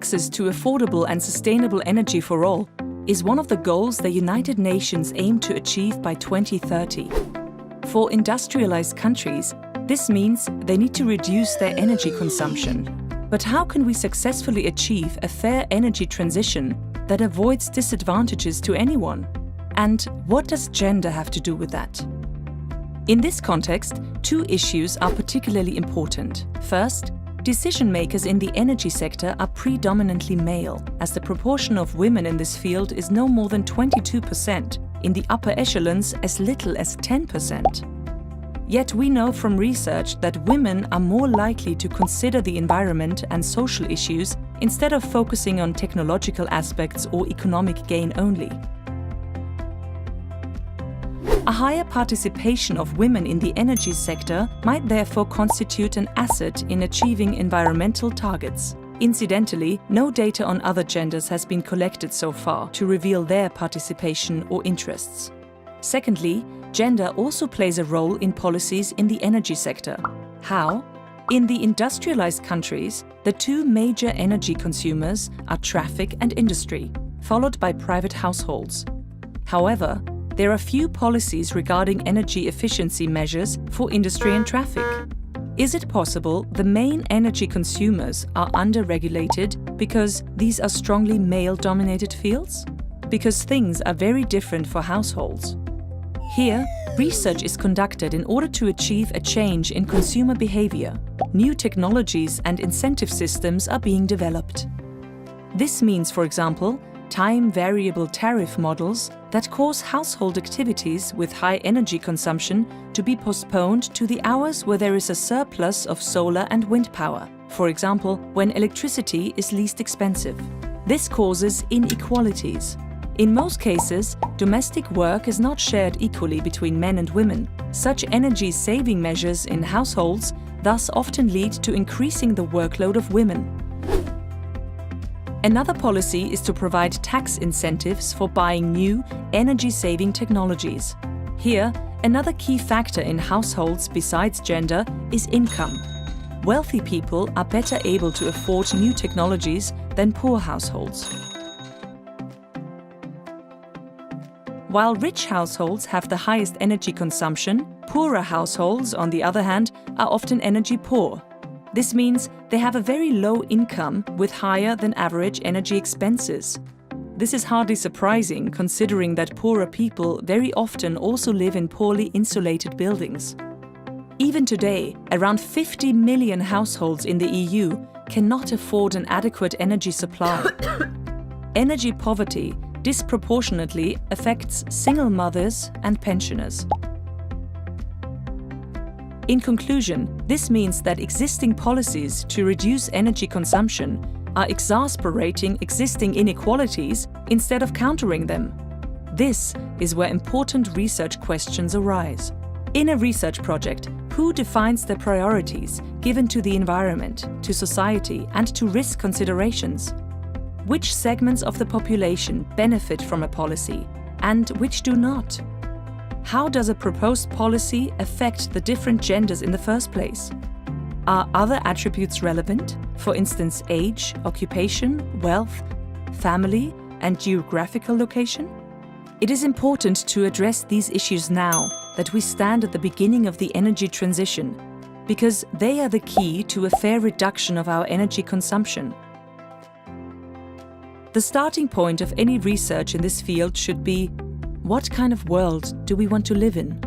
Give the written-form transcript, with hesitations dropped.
access to affordable and sustainable energy for all is one of the goals the United Nations aim to achieve by 2030. For industrialized countries, this means they need to reduce their energy consumption. But how can we successfully achieve a fair energy transition that avoids disadvantages to anyone? And what does gender have to do with that? In this context, two issues are particularly important. First, decision-makers in the energy sector are predominantly male, as the proportion of women in this field is no more than 22%, in the upper echelons as little as 10%. Yet we know from research that women are more likely to consider the environment and social issues instead of focusing on technological aspects or economic gain only. A higher participation of women in the energy sector might therefore constitute an asset in achieving environmental targets. Incidentally, no data on other genders has been collected so far to reveal their participation or interests. Secondly, gender also plays a role in policies in the energy sector. How? In the industrialized countries, the two major energy consumers are traffic and industry, followed by private households. However, there are few policies regarding energy efficiency measures for industry and traffic. Is it possible the main energy consumers are under-regulated because these are strongly male-dominated fields? Because things are very different for households. Here, research is conducted in order to achieve a change in consumer behavior. New technologies and incentive systems are being developed. This means, for example, time-variable tariff models that cause household activities with high energy consumption to be postponed to the hours where there is a surplus of solar and wind power, for example, when electricity is least expensive. This causes inequalities. In most cases, domestic work is not shared equally between men and women. Such energy-saving measures in households thus often lead to increasing the workload of women. Another policy is to provide tax incentives for buying new, energy-saving technologies. Here, another key factor in households besides gender is income. Wealthy people are better able to afford new technologies than poor households. While rich households have the highest energy consumption, poorer households, on the other hand, are often energy poor. This means they have a very low income with higher than average energy expenses. This is hardly surprising, considering that poorer people very often also live in poorly insulated buildings. Even today, around 50 million households in the EU cannot afford an adequate energy supply. Energy poverty disproportionately affects single mothers and pensioners. In conclusion, this means that existing policies to reduce energy consumption are exacerbating existing inequalities instead of countering them. This is where important research questions arise. In a research project, who defines the priorities given to the environment, to society, and to risk considerations? Which segments of the population benefit from a policy, and which do not? How does a proposed policy affect the different genders in the first place? Are other attributes relevant, for instance age, occupation, wealth, family, and geographical location? It is important to address these issues now that we stand at the beginning of the energy transition, because they are the key to a fair reduction of our energy consumption. The starting point of any research in this field should be: what kind of world do we want to live in?